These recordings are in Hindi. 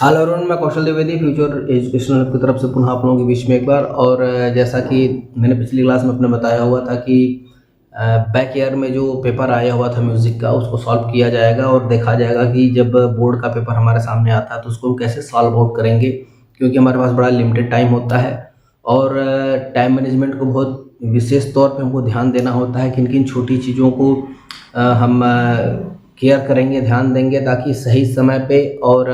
हाल अरुण, मैं कौशल द्विवेदी फ्यूचर एजुकेशनल की तरफ से पुनः आप लोगों के बीच में एक बार। और जैसा कि मैंने पिछली क्लास में अपने बताया हुआ था कि बैक ईयर में जो पेपर आया हुआ था म्यूज़िक का, उसको सॉल्व किया जाएगा और देखा जाएगा कि जब बोर्ड का पेपर हमारे सामने आता है तो उसको हम कैसे सॉल्व आउट करेंगे, क्योंकि हमारे पास बड़ा लिमिटेड टाइम होता है और टाइम मैनेजमेंट को बहुत विशेष तौर पे हमको ध्यान देना होता है। किन किन छोटी चीज़ों को हम केयर करेंगे, ध्यान देंगे, ताकि सही समय पे और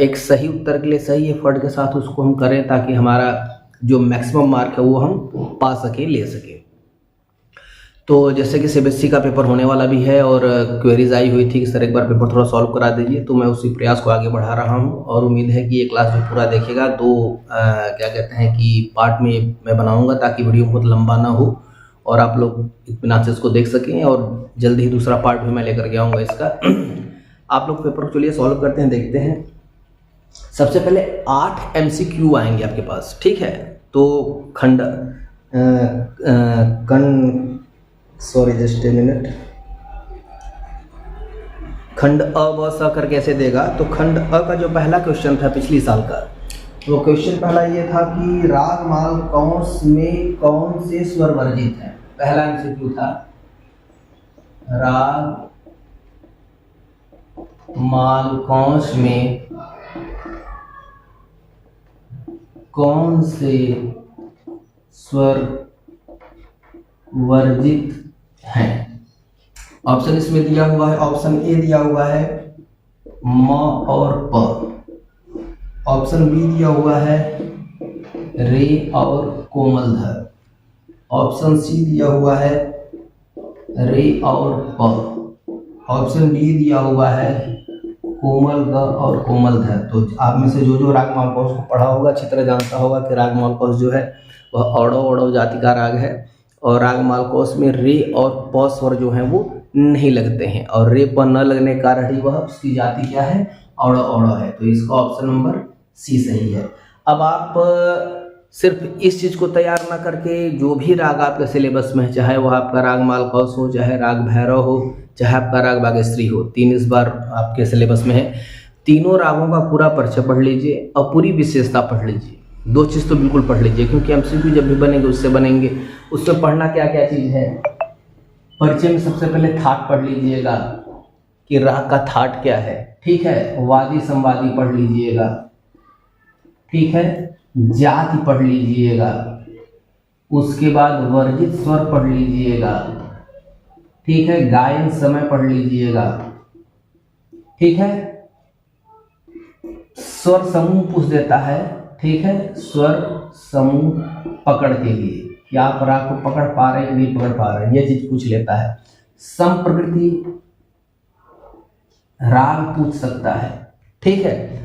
एक सही उत्तर के लिए सही एफर्ट के साथ उसको हम करें, ताकि हमारा जो मैक्सिमम मार्क है वो हम पा सके, ले सके। तो जैसे कि सीबीएसई का पेपर होने वाला भी है और क्वेरीज आई हुई थी कि सर एक बार पेपर थोड़ा सॉल्व करा दीजिए, तो मैं उसी प्रयास को आगे बढ़ा रहा हूं और उम्मीद है कि ये क्लास जो पूरा देखेगा, दो क्या कहते हैं कि पार्ट में मैं बनाऊंगा ताकि वीडियो बहुत लंबा ना हो और आप लोग इत्मीनान से इसको देख सकें। और जल्दी ही दूसरा पार्ट भी मैं लेकर के आऊँगा इसका। आप लोग पेपर को चलिए सॉल्व करते हैं, देखते हैं। सबसे पहले 8 MCQ आएंगे आपके पास, ठीक है। तो जस्ट ए मिनट। खंड अ व स करके ऐसे देगा। तो खंड अ का जो पहला क्वेश्चन था पिछली साल का, वो क्वेश्चन पहला ये था कि राग माल कौंस में कौन से स्वर वर्जित है। पहला MCQ था राग माल कौंस में कौन से स्वर वर्जित हैं। ऑप्शन इसमें दिया हुआ है, ऑप्शन ए दिया हुआ है म और प, ऑप्शन बी दिया हुआ है रे और कोमल धर, ऑप्शन सी दिया हुआ है रे और प, ऑप्शन डी दिया हुआ है कोमल ग और कोमल धर। तो आप में से जो राग मालकोस को पढ़ा होगा अच्छी तरह जानता होगा कि राग मालकोस जो है वह औड़व औड़व जाति का राग है और राग मालकोस में रे और प स्वर जो है वो नहीं लगते हैं और रे प न लगने के कारण ही वह उसकी जाति क्या है, औड़व औड़व है। तो इसका ऑप्शन नंबर सी सही है। अब आप सिर्फ इस चीज़ को तैयार ना करके जो भी राग आपके सिलेबस में है, चाहे वह आपका राग मालकोस हो, चाहे राग भैरव हो, चाहे आपका राग बागेश्वरी हो, 3 इस बार आपके सिलेबस में है, तीनों रागों का पूरा परिचय पढ़ लीजिए और पूरी विशेषता पढ़ लीजिए। 2 चीज़ तो बिल्कुल पढ़ लीजिए, क्योंकि MCQ जब भी बनेंगे उससे बनेंगे। उसमें पढ़ना क्या क्या चीज़ है। परिचय में सबसे पहले थाट पढ़ लीजिएगा कि राग का थाट क्या है, ठीक है। वादी संवादी पढ़ लीजिएगा, ठीक है। जाति पढ़ लीजिएगा, उसके बाद वर्जित स्वर पढ़ लीजिएगा, ठीक है। गायन समय पढ़ लीजिएगा, ठीक है। स्वर समूह पूछ देता है, ठीक है। स्वर समूह पकड़ के लिए कि आप राग को पकड़ पा रहे हैं नहीं पकड़ पा रहे हैं, यह चीज पूछ लेता है। सम प्रकृति राग पूछ सकता है, ठीक है।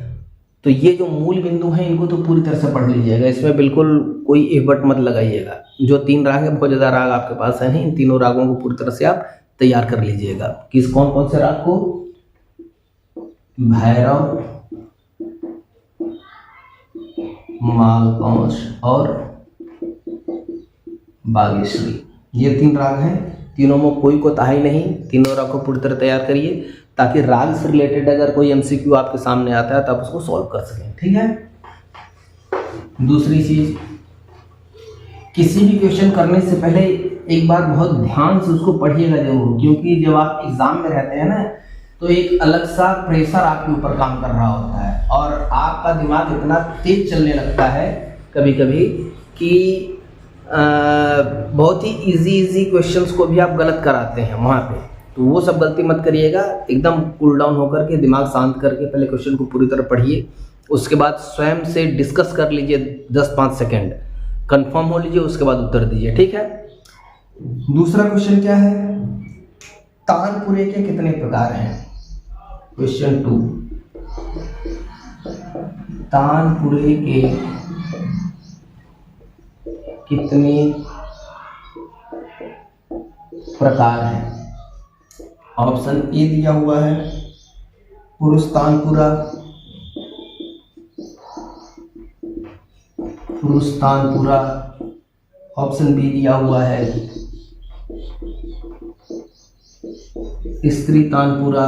तो ये जो मूल बिंदु हैं इनको तो पूरी तरह से पढ़ लीजिएगा, इसमें बिल्कुल कोई एफर्ट मत लगाइएगा। जो 3 राग है, बहुत ज़्यादा राग आपके पास है नहीं, इन तीनों रागों को पूरी तरह से आप तैयार कर लीजिएगा। किस कौन कौन से राग को, भैरव, मालकौंस और बागेश्वरी, ये 3 राग हैं। तीनों में कोई कोताही नहीं, तीनों राग को पूरी तरह तैयार करिए ताकि राग से रिलेटेड अगर कोई MCQ आपके सामने आता है तब उसको सॉल्व कर सकें, ठीक है। दूसरी चीज, किसी भी क्वेश्चन करने से पहले एक बार बहुत ध्यान से उसको पढ़िएगा जरूर, क्योंकि जब आप एग्जाम में रहते हैं ना तो एक अलग सा प्रेशर आपके ऊपर काम कर रहा होता है और आपका दिमाग इतना तेज चलने लगता है कभी कभी कि बहुत ही इजी क्वेश्चंस को भी आप गलत कराते हैं वहाँ पे। तो वो सब गलती मत करिएगा, एकदम कूल डाउन होकर के, दिमाग शांत करके पहले क्वेश्चन को पूरी तरह पढ़िए। उसके बाद स्वयं से डिस्कस कर लीजिए 10-5 सेकेंड, कंफर्म हो लीजिए, उसके बाद उत्तर दीजिए, ठीक है। दूसरा क्वेश्चन क्या है, तानपुरे के कितने प्रकार हैं। क्वेश्चन 2, तानपुरे के कितने प्रकार हैं। ऑप्शन ए दिया हुआ है पुरुष तानपुरा, ऑप्शन बी दिया हुआ है स्त्री तानपुरा,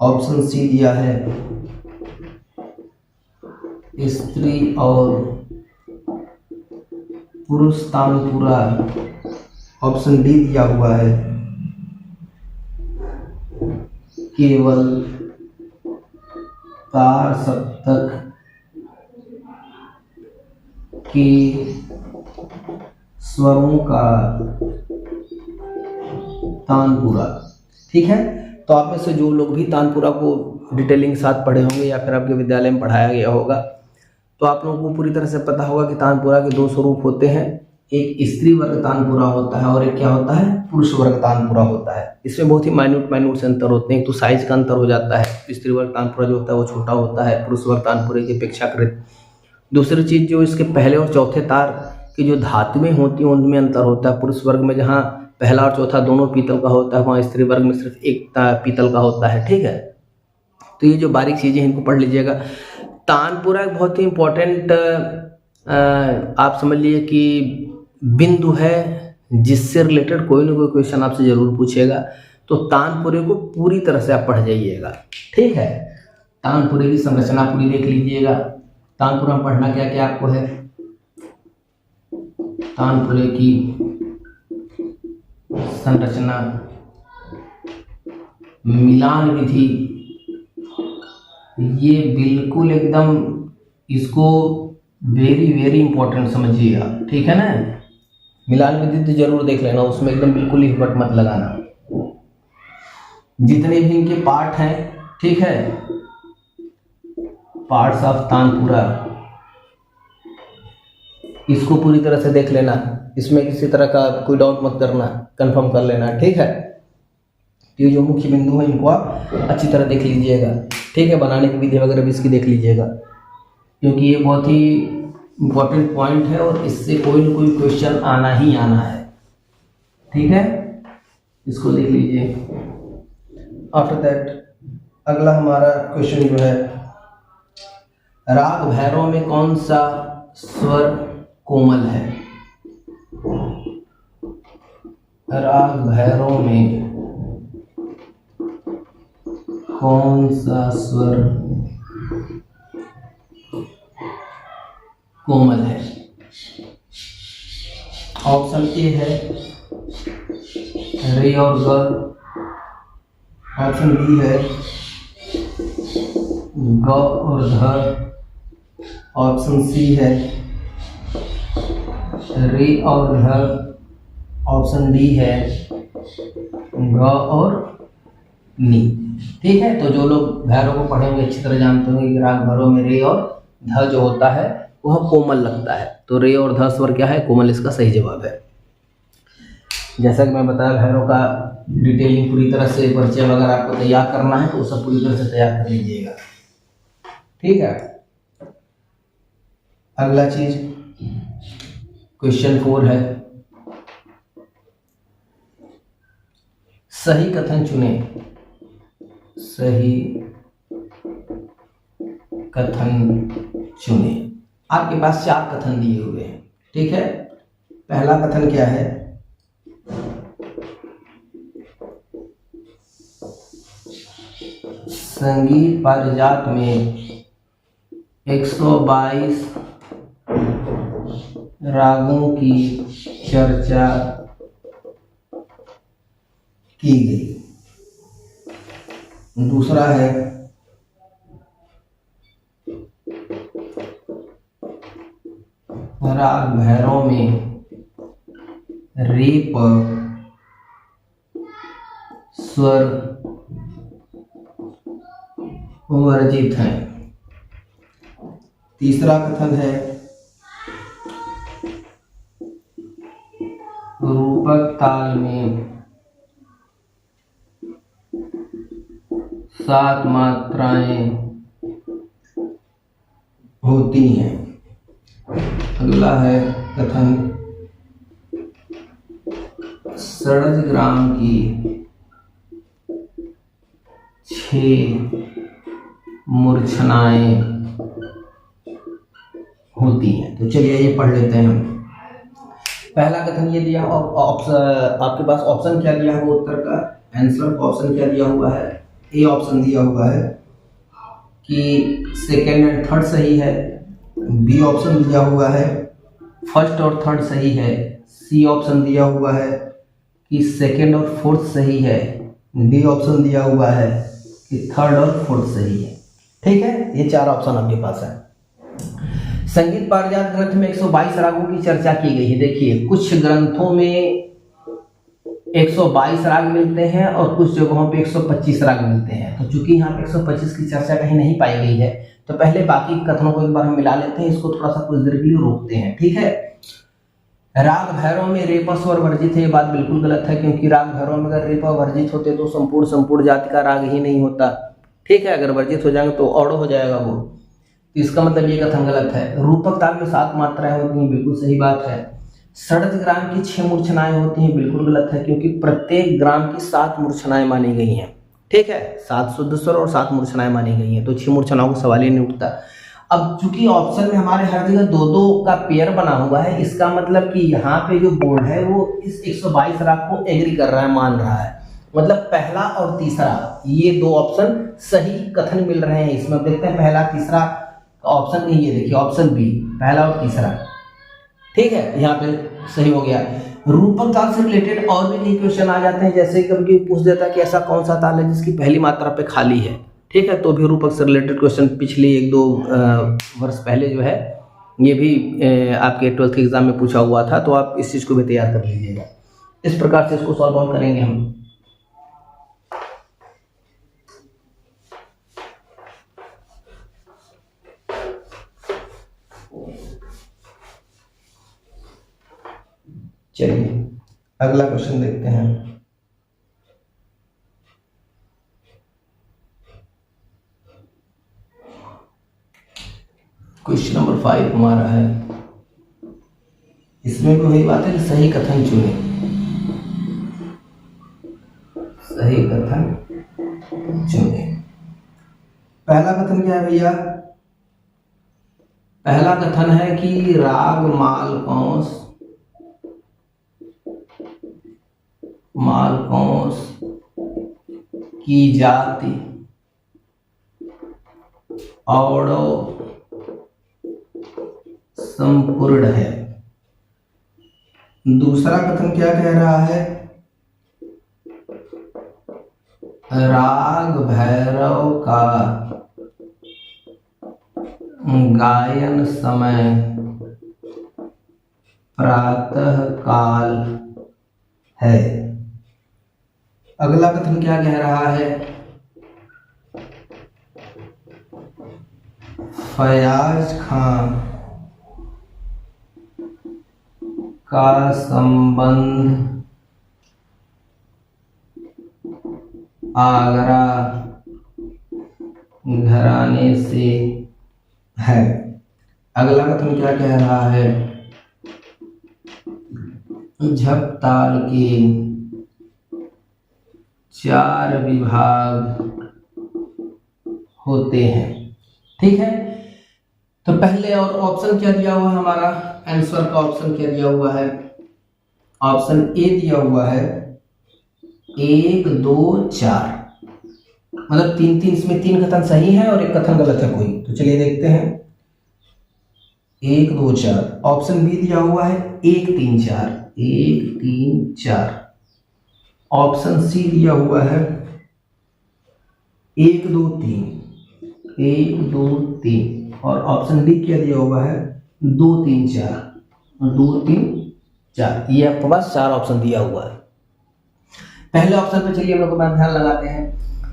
ऑप्शन सी दिया है स्त्री और पुरुष तानपुरा, ऑप्शन डी दिया हुआ है, केवल तार सप्तक के स्वरों का तानपुरा। ठीक है, तो आप में से जो लोग भी तानपुरा को डिटेलिंग साथ पढ़े होंगे या फिर आपके विद्यालय में पढ़ाया गया होगा, तो आप लोगों को पूरी तरह से पता होगा कि तानपुरा के दो स्वरूप होते हैं, एक स्त्री वर्ग तानपुरा होता है और एक क्या होता है, पुरुष वर्ग तानपुरा होता है। इसमें बहुत ही माइन्यूट से अंतर होते हैं। एक तो साइज का अंतर हो जाता है, स्त्री वर्ग तानपुरा जो होता है वो छोटा होता है पुरुष वर्ग तानपुरे की अपेक्षाकृत। दूसरी चीज, जो इसके पहले और चौथे तार की जो धातुएं होती हैं उनमें अंतर होता है। पुरुष वर्ग में जहाँ पहला और चौथा दोनों पीतल का होता है, वहाँ स्त्री वर्ग में सिर्फ एक पीतल का होता है। ठीक है, तो ये जो बारीक चीजें हैं इनको पढ़ लीजिएगा। तानपुरा एक बहुत ही इम्पोर्टेंट आप समझ लीजिए कि बिंदु है जिससे रिलेटेड कोई ना कोई क्वेश्चन आपसे जरूर पूछेगा, तो तानपुरे को पूरी तरह से आप पढ़ जाइएगा। ठीक है, तानपुरे की संरचना पूरी देख लीजिएगा। तानपुरा में पढ़ना क्या क्या आपको है, तानपुरे की संरचना, मिलान विधि, ये बिल्कुल एकदम इसको वेरी इंपॉर्टेंट समझिएगा। ठीक है ना, मिलान विधि तो जरूर देख लेना, उसमें एकदम बिल्कुल ही बट मत लगाना। जितने भी इनके पार्ट हैं, ठीक है, पार्ट्स ऑफ तानपुरा, इसको पूरी तरह से देख लेना, इसमें किसी तरह का कोई डाउट मत करना, कंफर्म कर लेना। ठीक है, ये जो मुख्य बिंदु है इनको आप अच्छी तरह देख लीजिएगा। ठीक है, बनाने की विधि वगैरह भी इसकी देख लीजिएगा, क्योंकि ये बहुत ही इम्पोर्टेंट पॉइंट है और इससे कोई ना कोई क्वेश्चन आना ही आना है। ठीक है, इसको देख लीजिए। आफ्टर दैट अगला हमारा क्वेश्चन जो है, राग भैरव में कौन सा स्वर कोमल है? राग भैरव में कौन सा स्वर कोमल है? ऑप्शन ए है रे और ग, ऑप्शन बी है ग और ध, ऑप्शन सी है रे और ध, ऑप्शन डी है ग और नी। ठीक है, तो जो लोग भैरव को पढ़े होंगे अच्छी तरह जानते होंगे कि राग भैरव में रे और ध जो होता है वह कोमल लगता है, तो रे और ध स्वर क्या है, कोमल, इसका सही जवाब है। जैसा कि मैं बताया, भैरव का डिटेलिंग पूरी तरह से परिचय वगैरह आपको तैयार करना है तो वो सब पूरी तरह से तैयार कर लीजिएगा। ठीक है, अगला चीज क्वेश्चन 4 है, सही कथन चुने। सही कथन चुने। आपके पास 4 कथन दिए हुए हैं। ठीक है, पहला कथन क्या है, संगीत पारिजात में 122 रागों की चर्चा की गई। दूसरा है राग भैरव में रे पर स्वर वर्जित है। तीसरा कथन है रूपक ताल में 7 मात्राएं होती हैं। अगला है कथन षड्ज ग्राम की 6 मूर्छनाएं होती हैं। तो चलिए ये पढ़ लेते हैं हम। पहला कथन ये दिया, आपके पास ऑप्शन क्या दिया हुआ उत्तर का, आंसर ऑप्शन क्या दिया हुआ है, ए ऑप्शन दिया हुआ है कि सेकेंड एंड थर्ड सही है, बी ऑप्शन दिया हुआ है फर्स्ट और थर्ड सही है, सी ऑप्शन दिया हुआ है कि सेकंड और फोर्थ सही है, डी ऑप्शन दिया हुआ है कि थर्ड और फोर्थ सही है। ठीक है, ये 4 ऑप्शन आपके पास है। संगीत पारिजात ग्रंथ में 122 रागों की चर्चा की गई है। देखिए, कुछ ग्रंथों में 122 राग मिलते हैं और कुछ जगहों पे 125 राग मिलते हैं। तो चूंकि यहाँ पे 125 की चर्चा कहीं नहीं पाई गई है, तो पहले बाकी कथनों को एक बार हम मिला लेते हैं, इसको थोड़ा सा कुछ देर के लिए रोकते हैं। ठीक है, राग भैरव में रेपा स्वर वर्जित है, ये बात बिल्कुल गलत है, क्योंकि राग भैरव में अगर रेपा वर्जित होते तो संपूर्ण जाति का राग ही नहीं होता। ठीक है, अगर वर्जित हो जाएंगे तो औड़ो हो जाएगा वो, तो इसका मतलब ये कथन गलत है। रूपक ताल में 7 मात्राएं होती हैं, बिल्कुल सही बात है। षड्ज ग्राम की 6 मूर्छनाएं होती हैं, बिल्कुल गलत है, क्योंकि प्रत्येक ग्राम की 7 मूर्छनाएं मानी गई हैं। ठीक है, 7 शुद्ध स्वर और 7 मूर्छनाएं मानी गई हैं, तो 6 मूर्छनाओं का सवाल ही नहीं उठता। अब चूंकि ऑप्शन में हमारे हर जगह 2-2 का पेयर बना हुआ है, इसका मतलब कि यहाँ पे जो बोर्ड है वो इस 122 राग को एग्री कर रहा है, मान रहा है। मतलब पहला और तीसरा ये 2 ऑप्शन सही कथन मिल रहे हैं इसमें। देखते हैं पहला तीसरा ऑप्शन, ये देखिए ऑप्शन बी, पहला और तीसरा। ठीक है, यहाँ पे सही हो गया। रूपक ताल से रिलेटेड और भी कई क्वेश्चन आ जाते हैं, जैसे कभी पूछ देता है कि ऐसा कौन सा ताल है जिसकी पहली मात्रा पे खाली है। ठीक है, तो भी रूपक से रिलेटेड क्वेश्चन पिछले 1-2 वर्ष पहले जो है ये भी आपके 12th के एग्जाम में पूछा हुआ था, तो आप इस चीज़ को भी तैयार कर लीजिएगा। इस प्रकार से इसको सॉल्व आउट करेंगे हम। चलिए अगला क्वेश्चन देखते हैं। क्वेश्चन नंबर 5 हमारा है, इसमें भी वही बात है कि सही कथन चुने। सही कथन चुने। पहला कथन क्या है भैया? पहला कथन है कि राग मालकौंस की जाति औड़ो संपूर्ण है। दूसरा कथन क्या कह रहा है? राग भैरव का गायन समय प्रातः काल है। अगला कथन क्या कह रहा है? फयाज खां का संबंध आगरा घराने से है। अगला कथन क्या कह रहा है? झपताल के 4 विभाग होते हैं। ठीक है, तो पहले और ऑप्शन क्या दिया हुआ है हमारा? आंसर का ऑप्शन क्या दिया हुआ है? ऑप्शन ए दिया हुआ है 1, 2, 4, मतलब 3-3, इसमें 3 कथन सही है और 1 कथन गलत है कोई। तो चलिए देखते हैं। 1, 2, 4। ऑप्शन बी दिया हुआ है 1, 3, 4, 1, 3, 4। ऑप्शन सी दिया हुआ है 1, 2, 3, 1, 2, 3, और ऑप्शन डी क्या दिया हुआ है? 2, 3, 4, 2, 3, 4। ये आपके पास 4 ऑप्शन दिया हुआ है। पहले ऑप्शन पे चलिए हम लोग ध्यान लगाते हैं।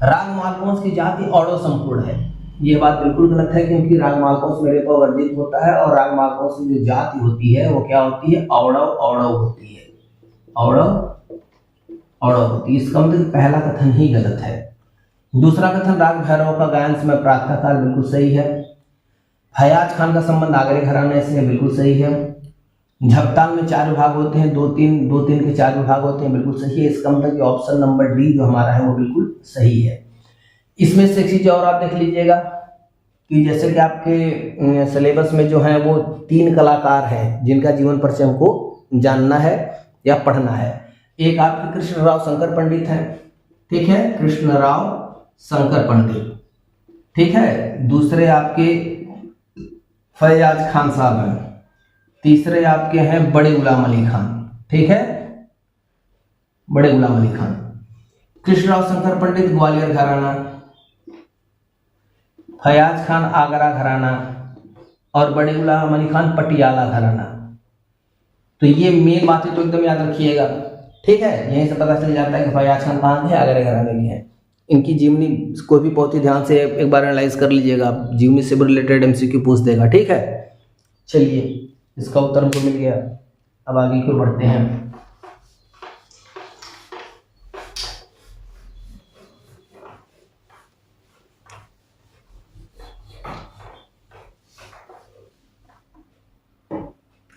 राग मालकौंस की जाति औड़ो संपूर्ण है। ये बात बिल्कुल गलत है, क्योंकि राग मालकौंस में रेपा वर्जित होता है और राग मालकौंस की जो जाति होती है वो क्या होती है? औड़व होती है। औड़व होती है। इसका मतलब पहला कथन ही गलत है। दूसरा कथन राग भैरव का गायन समय प्रातः काल, बिल्कुल सही है। फयाज खान का संबंध आगरे घराने से है, बिल्कुल सही है। झपताल में 4 विभाग होते हैं, 2-3 के 4 विभाग होते हैं, बिल्कुल सही है। इसका मतलब कि ऑप्शन नंबर डी जो हमारा है वो बिल्कुल सही है। इसमें से एक चीज और आप देख लीजिएगा कि जैसे कि आपके सिलेबस में जो है वो 3 कलाकार हैं जिनका जीवन परिचय हमको जानना है या पढ़ना है। एक आपके कृष्णराव शंकर पंडित हैं, ठीक है, कृष्णराव शंकर पंडित, ठीक है। दूसरे आपके फैयाज खान साहब हैं। तीसरे आपके हैं बड़े गुलाम अली खान, ठीक है, बड़े गुलाम अली खान। कृष्णराव शंकर पंडित ग्वालियर घराना, फैयाज खान आगरा घराना और बड़े गुलाम अली खान पटियाला घराना। तो ये मेन बातें तो एकदम याद रखिएगा, ठीक है। यहीं से पता चल जाता है कि फैयाज खान कहाँ के, आगरा घराने के हैं। इनकी जीवनी कोई भी बहुत ही ध्यान से एक बार एनालाइज कर लीजिएगा, जीवनी से रिलेटेड एमसीक्यू पूछ देगा, ठीक है। चलिए, इसका उत्तर हमको मिल गया। अब आगे की ओर बढ़ते हैं।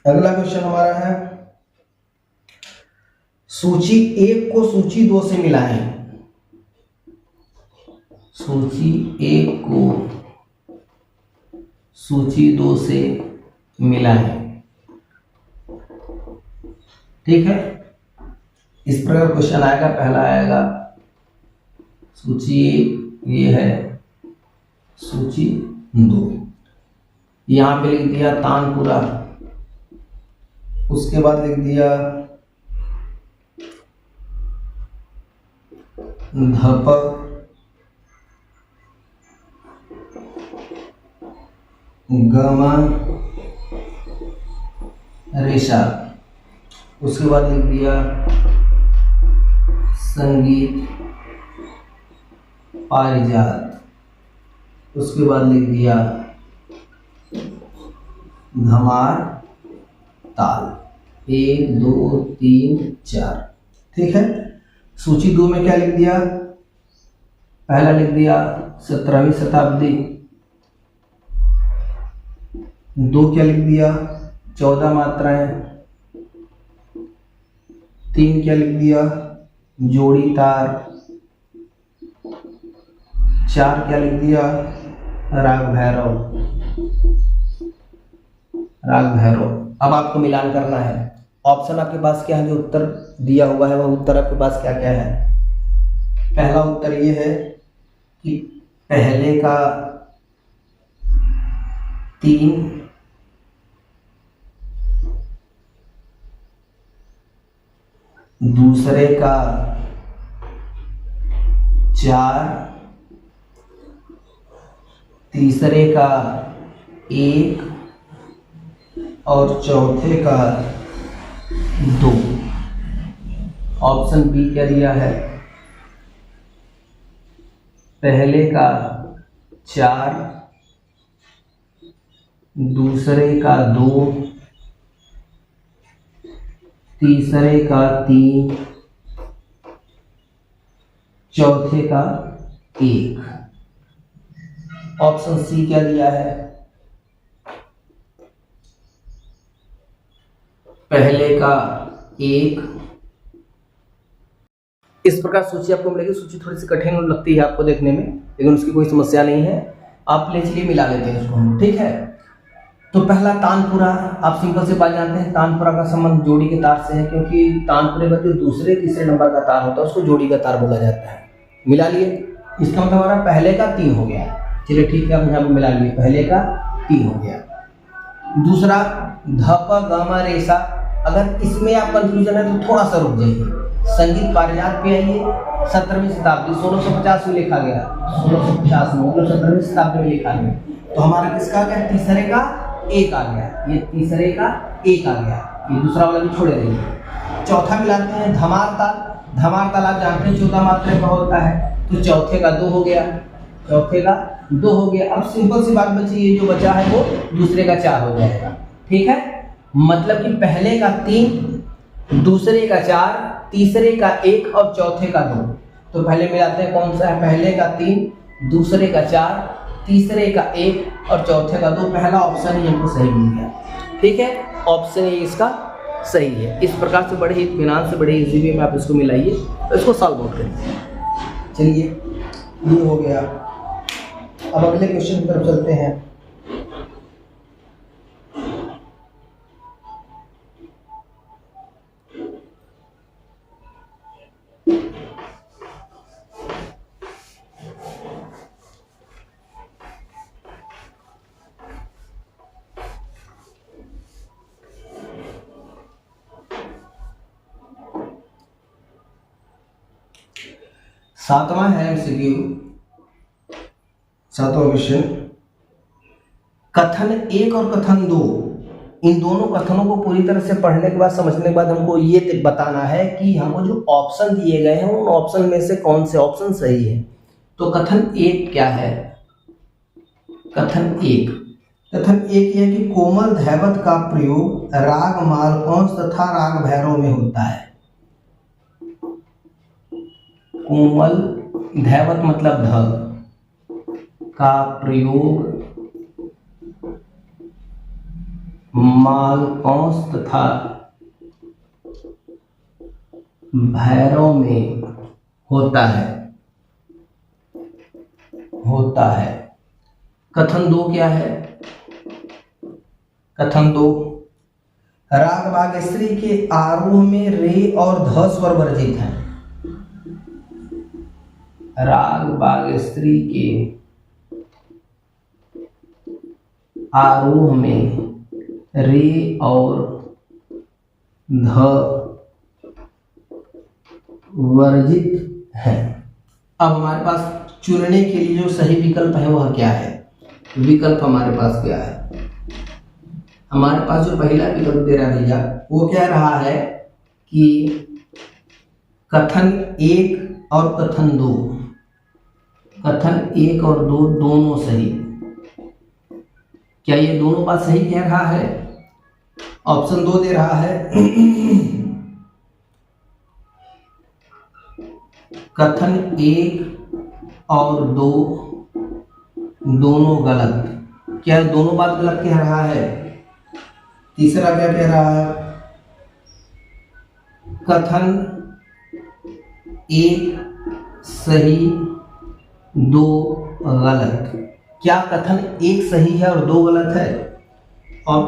अगला क्वेश्चन हमारा है, सूची 1 को सूची 2 से मिलाएं। सूची 1 को सूची 2 से मिलाएं, ठीक है। इस प्रकार क्वेश्चन आएगा। पहला आएगा सूची 1 ये है, सूची 2 यहां पे लिख दिया तानपुरा, उसके बाद लिख दिया धप गमा रेशा, उसके बाद लिख दिया संगीत पारिजात, उसके बाद लिख दिया धमार ताल। 1 2 3 4, ठीक है। सूची 2 में क्या लिख दिया, पहला लिख दिया 17वीं शताब्दी, 2 क्या लिख दिया 14 मात्राएं, 3 क्या लिख दिया जोड़ी तार, 4 क्या लिख दिया राग भैरव, राग भैरव। अब आपको मिलान करना है। ऑप्शन आपके पास क्या है, जो उत्तर दिया हुआ है वह उत्तर आपके पास क्या क्या है। पहला उत्तर ये है कि पहले का 3, दूसरे का 4, तीसरे का 1 और चौथे का 2। ऑप्शन बी क्या दिया है, पहले का 4, दूसरे का 2, तीसरे का 3, चौथे का 1। ऑप्शन सी क्या दिया है, पहले का 1। इस प्रकार सूची आपको मिलेगी। सूची थोड़ी सी कठिन लगती है आपको देखने में, लेकिन उसकी कोई समस्या नहीं है। आप ले चलिए मिला लेते हैं उसको हम, ठीक है। तो पहला तानपुरा, आप सिंपल से बात जानते हैं, तानपुरा का संबंध जोड़ी के तार से है, क्योंकि तानपुरे का जो दूसरे तीसरे नंबर का तार होता है उसको जोड़ी का तार बोला जाता है। मिला लिए, इसका मतलब हमारा पहले का 3 हो गया। चलिए ठीक है, हम यहाँ पे मिला लिए, पहले का 3 हो गया। दूसरा धप गामा रेसा, अगर इसमें आप कंफ्यूजन है तो थोड़ा सा रुक जाइए। संगीत पारिजात पे आइए, 17वीं शताब्दी 1650 में लिखा गया, 1650 में, मतलब 17वीं शताब्दी में लिखा गया। तो हमारा किसका आ गया, तीसरे का 1 आ गया, ये तीसरे का 1 आ गया, ये दूसरा वाला भी छोड़े रहिए। चौथा मिलाते हैं धमार ताल। धमार ताल आप जानते हैं 14 मात्रा का होता है, तो चौथे का 2 हो गया, चौथे का 2 हो गया। अब सिंपल सी बात बची, ये जो बचा है वो दूसरे का 4 हो जाएगा, ठीक है। मतलब कि पहले का 3, दूसरे का 4, तीसरे का 1 और चौथे का 2। तो पहले मिलाते हैं कौन सा है, पहले का 3, दूसरे का 4, तीसरे का 1 और चौथे का 2। पहला ऑप्शन ही हमको सही मिल गया, ठीक है। ऑप्शन ए इसका सही है। इस प्रकार से बड़े ही इत्मीनान से, बड़े इजी वे में आप इसको मिलाइए और इसको सॉल्व आउट करिए। चलिए, ये हो गया। अब अगले क्वेश्चन की तरफ चलते हैं। 7वां है एमसीक्यू, 7वां क्वेश्चन। कथन 1 और कथन 2, इन दोनों कथनों को पूरी तरह से पढ़ने के बाद, समझने के बाद हमको ये बताना है कि हमको जो ऑप्शन दिए गए हैं उन ऑप्शन में से कौन से ऑप्शन सही है। तो कथन 1 क्या है? कथन 1 यह कि कोमल धैवत का प्रयोग राग मालकौंस तथा राग भैरव में होता है। कोमल धैवत मतलब ध का प्रयोग मालकौंस तथा भैरव में होता है। कथन 2 क्या है? कथन 2, राग बागेश्वरी के आरोह में रे और ध स्वर वर्जित हैं। राग बागेश्वरी के आरोह में रे और ध वर्जित है। अब हमारे पास चुनने के लिए जो सही विकल्प है वह क्या है? विकल्प हमारे पास क्या है? हमारे पास जो पहला विकल्प दे रहा भैया वो कह रहा है कि कथन 1 और कथन 2, कथन 1 और 2 दोनों सही। क्या ये दोनों बात सही कह रहा है? ऑप्शन 2 दे रहा है कथन 1 और 2 दोनों गलत। क्या दोनों बात गलत कह रहा है? तीसरा क्या कह रहा है? कथन 1 सही 2 गलत। क्या कथन 1 सही है और 2 गलत है? और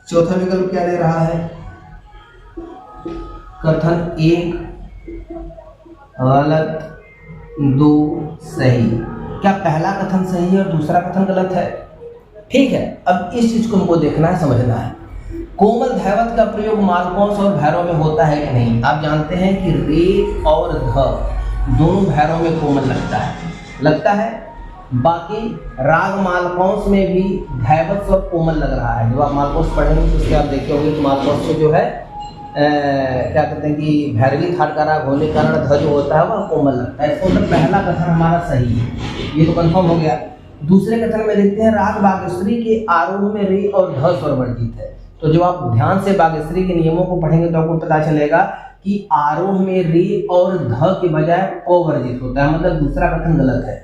चौथा विकल्प क्या दे रहा है? कथन 1 गलत 2 सही। क्या पहला कथन सही है और दूसरा कथन गलत है? ठीक है, अब इस चीज को हमको देखना है, समझना है। कोमल धैवत का प्रयोग मालकौंस और भैरव में होता है कि नहीं? आप जानते हैं कि रे और ध दोनों भैरव में कोमल लगता है। बाकी राग मालकौंस में भी धैवत स्वर कोमल लग रहा है। जब आप मालकौंस पढ़ेंगे तो उसके आप देखे होंगे कि मालकौंस में जो है क्या कहते हैं कि भैरवी थाट का राग होने के कारण ध जो होता है वह कोमल लगता है। इसको मतलब पहला कथन हमारा सही है, ये तो कंफर्म हो गया। दूसरे कथन में देखते हैं राग बागेश्वरी के आरोह में रे और ध स्वर वर्जित है। तो जब आप ध्यान से बागेश्वरी के नियमों को पढ़ेंगे तो आपको पता चलेगा कि आरोह में रे और ध के बजाय प वर्जित होता है, मतलब दूसरा कथन गलत है।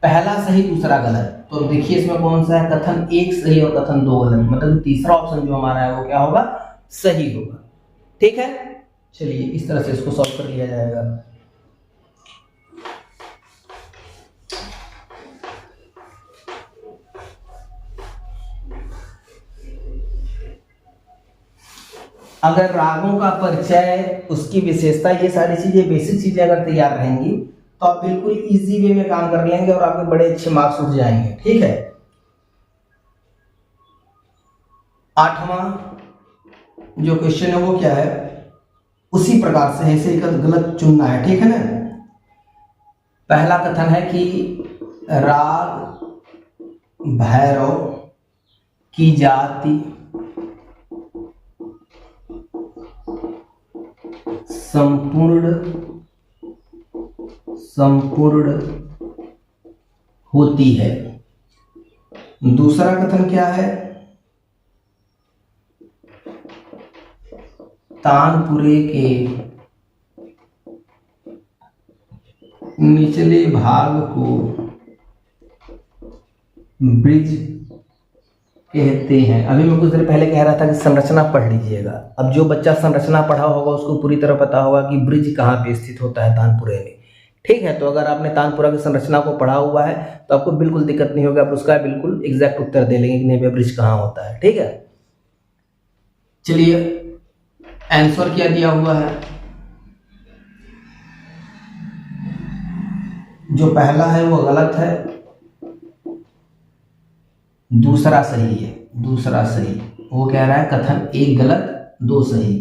पहला सही दूसरा गलत। तो देखिए इसमें कौन सा है? कथन 1 सही और कथन 2 गलत, मतलब तीसरा ऑप्शन जो हमारा है वो क्या होगा? सही होगा। ठीक है, चलिए इस तरह से इसको सॉल्व कर लिया जाएगा। अगर रागों का परिचय, उसकी विशेषता, ये सारी चीजें, बेसिक चीजें अगर तैयार रहेंगी तो आप बिल्कुल इजी वे में काम कर लेंगे और आपके बड़े अच्छे मार्क्स उठ जाएंगे। ठीक है, 8वां जो क्वेश्चन है वो क्या है? उसी प्रकार से ऐसे गलत चुनना है। ठीक है ना? पहला कथन है कि राग भैरव की जाति संपूर्ण होती है। दूसरा कथन क्या है? तानपुरे के निचले भाग को ब्रिज कहते हैं। अभी मैं कुछ देर पहले कह रहा था कि संरचना पढ़ लीजिएगा। अब जो बच्चा संरचना पढ़ा होगा उसको पूरी तरह पता होगा कि ब्रिज कहाँ पे स्थित होता है, तानपुरे में। ठीक है, तो अगर आपने तानपुरा की संरचना को पढ़ा हुआ है तो आपको बिल्कुल दिक्कत नहीं होगी, आप उसका बिल्कुल एग्जैक्ट उत्तर दे लेंगे कि नहीं भैया ब्रिज कहाँ होता है। ठीक है, चलिए आंसर क्या दिया हुआ है? जो पहला है वो गलत है, दूसरा सही है। दूसरा सही, वो कह रहा है कथन 1 गलत 2 सही,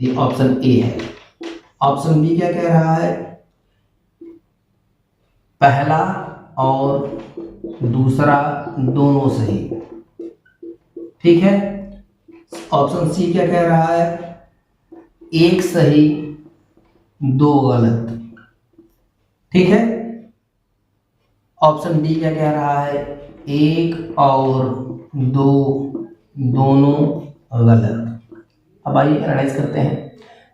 ये ऑप्शन ए है। ऑप्शन बी क्या कह रहा है? पहला और दूसरा दोनों सही। ठीक है, ऑप्शन सी क्या कह रहा है, एक सही दो गलत। ठीक है, ऑप्शन डी क्या कह रहा है, एक और दो दोनों गलत। अब आइए एनालाइज करते हैं।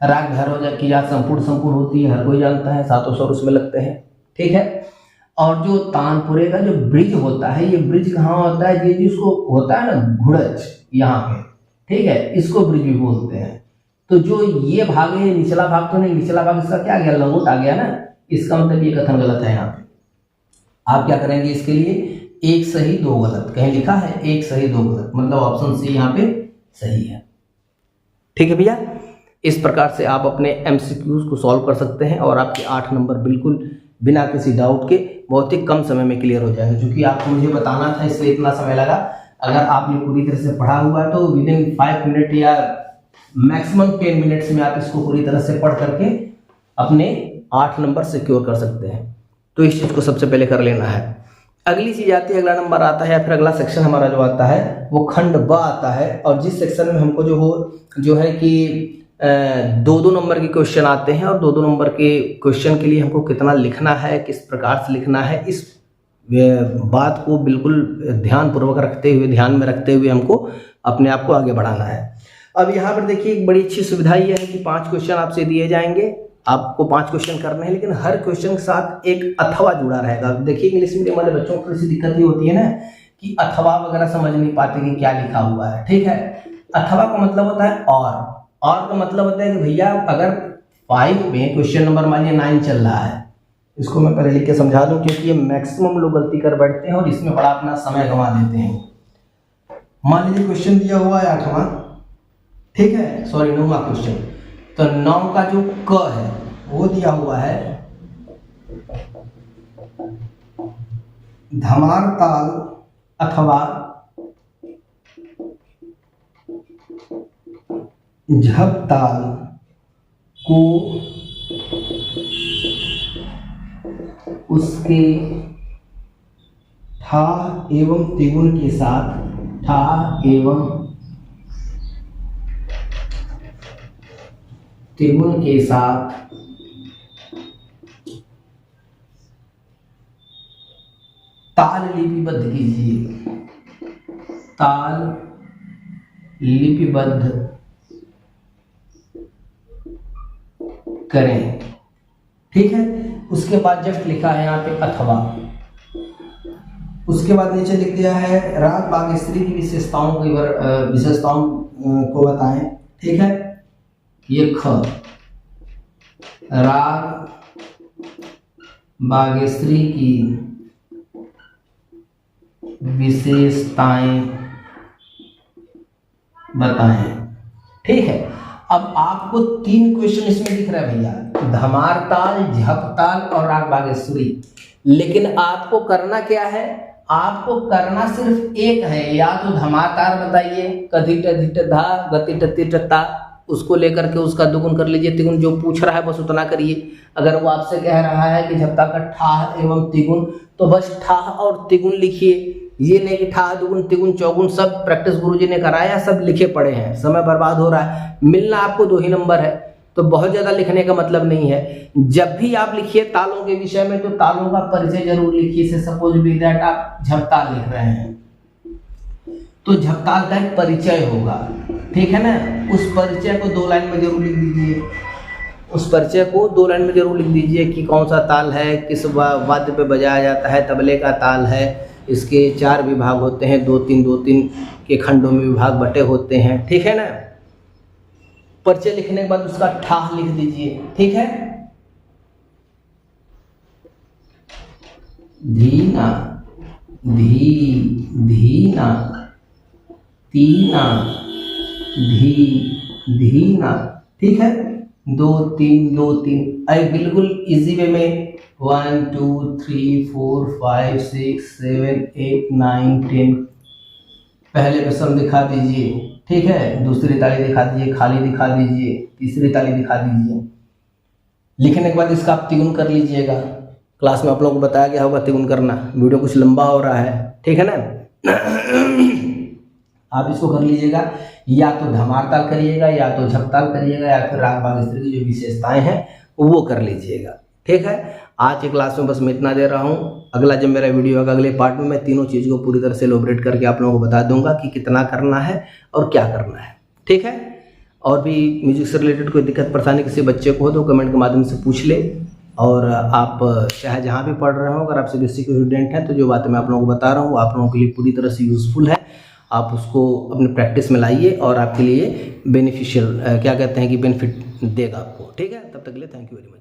राग भैरव की याद संपूर्ण होती है, हर कोई जानता है, सातों स्वर उसमें लगते हैं। ठीक है, और जो तानपुरे का जो ब्रिज होता है, ये ब्रिज कहाँ होता है, ये जिसको होता है ना घुड़च यहाँ पे, ठीक है, इसको ब्रिज भी बोलते हैं। तो जो ये भाग है, निचला भाग तो नहीं, निचला भाग इसका क्या आ गया, लंगोट आ गया ना, इसका मतलब ये कथन गलत है। यहाँ पे आप क्या करेंगे, इसके लिए एक सही दो गलत, कहीं लिखा है एक सही दो गलत, मतलब ऑप्शन सी यहाँ पे सही है। ठीक है भैया, इस प्रकार से आप अपने एमसीक्यूज को सॉल्व कर सकते हैं और आपके 8 नंबर बिल्कुल बिना किसी डाउट के बहुत ही कम समय में क्लियर हो जाएंगे। क्योंकि आपको मुझे बताना था इसलिए इतना समय लगा। अगर आपने पूरी तरह से पढ़ा हुआ है तो विदिन 5 मिनट या मैक्सिमम 10 मिनट्स में आप इसको पूरी तरह से पढ़ करके अपने 8 नंबर सिक्योर कर सकते हैं। तो इस चीज़ को सबसे पहले कर लेना है। अगली चीज आती है, अगला नंबर आता है या फिर अगला सेक्शन हमारा जो आता है वो खंड ब आता है। और जिस सेक्शन में हमको जो है कि 2-2 नंबर के क्वेश्चन आते हैं और 2-2 नंबर के क्वेश्चन के लिए हमको कितना लिखना है, किस प्रकार से लिखना है, इस बात को बिल्कुल ध्यानपूर्वक रखते हुए, ध्यान में रखते हुए हमको अपने आप को आगे बढ़ाना है। अब यहाँ पर देखिए एक बड़ी अच्छी सुविधा ये है कि 5 क्वेश्चन आपसे दिए जाएंगे, आपको 5 क्वेश्चन करने हैं, लेकिन हर क्वेश्चन के साथ एक अथवा जुड़ा रहेगा। देखिए इंग्लिश मीडियम वाले बच्चों को थोड़ी सी दिक्कत ये होती है ना कि अथवा वगैरह समझ नहीं पाते कि क्या लिखा हुआ है। ठीक है, अथवा का मतलब होता है और का मतलब होता है कि भैया अगर 5 में क्वेश्चन नंबर मान लीजिए 9 चल रहा है, इसको मैं पहले लिख के समझा दूं क्योंकि ये मैक्सिमम लोग गलती कर बैठते हैं और इसमें बड़ा अपना समय गंवा देते हैं। मान लीजिए क्वेश्चन दिया हुआ है 8वां, ठीक है, सॉरी 9वां क्वेश्चन, तो 9 का जो क है वो दिया हुआ है धमार ताल अथवा झप ताल को उसके ठा एवं तिगुन के साथ, ठा एवं तिगुन के साथ ताल लिपिबद्ध कीजिए, ताल लिपिबद्ध करें। ठीक है, उसके बाद जस्ट लिखा है यहाँ पे अथवा, उसके बाद नीचे लिख दिया है राग बागेश्वरी की विशेषताओं को बताएं। ठीक है, ये ख राग बागेश्वरी की विशेषताएं बताएं। ठीक है, अब आपको 3 क्वेश्चन इसमें दिख रहा है भैया, धमार ताल, झप ताल और राग बागेश्वरी, लेकिन आपको करना क्या है, आपको करना सिर्फ एक है, या तो धमार ताल बताइए, कधिट धिट धा गति टति टता, उसको लेकर के उसका दुगुन कर लीजिए, तिगुन जो पूछ रहा है बस उतना करिए। अगर वो आपसे कह रहा है कि झपता का ठाह एवं तिगुन, तो बस ठाह और तिगुन लिखिए। ये नहीं कि ठाह दुगुन तिगुन चौगुन सब प्रैक्टिस गुरुजी ने कराया, सब लिखे पड़े हैं, समय बर्बाद हो रहा है। मिलना आपको 2 ही नंबर है, तो बहुत ज़्यादा लिखने का मतलब नहीं है। जब भी आप लिखिए तालों के विषय में तो तालों का परिचय जरूर लिखिए। से सपोज बी दैट आप झपताल लिख रहे हैं तो झपताल का एक परिचय होगा, ठीक है ना, उस परिचय को 2 लाइन में जरूर लिख दीजिए। उस परिचय को 2 लाइन में जरूर लिख दीजिए कि कौन सा ताल है, किस वाद्य पे बजाया जाता है, तबले का ताल है, इसके 4 विभाग होते हैं, 2-3 के खंडों में विभाग बटे होते हैं। ठीक है ना, परिचय लिखने के बाद उसका ठाह लिख दीजिए। ठीक है, धीना धी धीना तीना धी धीना। ठीक है, 2-3 आई बिल्कुल इजी वे में 1 2 3 4 5 6 7 8 9 10 पहले पे सम दिखा दीजिए। ठीक है, दूसरी ताली दिखा दीजिए, खाली दिखा दीजिए, तीसरी ताली दिखा दीजिए। लिखने के बाद इसका आप तिगुन कर लीजिएगा। क्लास में आप लोगों को बताया गया होगा त्रिगुण करना। वीडियो कुछ लंबा हो रहा है, ठीक है ना। आप इसको कर लीजिएगा, या तो धमार ताल करिएगा, या तो झपताल करिएगा, या फिर राग भाग स्त्री की जो विशेषताएं हैं वो कर लीजिएगा, ठीक है। आज की क्लास में बस मैं इतना दे रहा हूँ। अगला जब मेरा वीडियो होगा, अगले पार्ट में मैं तीनों चीज़ को पूरी तरह से एलोबरेट करके आप लोगों को बता दूंगा कि कितना करना है और क्या करना है, ठीक है। और भी म्यूजिक से रिलेटेड कोई दिक्कत परेशानी किसी बच्चे को हो तो कमेंट के माध्यम से पूछ ले। और आप चाहे जहाँ भी पढ़ रहे हो, अगर आप सीबीएसई के स्टूडेंट हैं तो जो बातें मैं आप लोगों को बता रहा हूँ आप लोगों के लिए पूरी तरह से यूज़फुल है। आप उसको अपने प्रैक्टिस में लाइए और आपके लिए बेनिफिशियल क्या कहते हैं कि बेनिफिट देगा आपको, ठीक है। तब तक के लिए थैंक यू वेरी मच।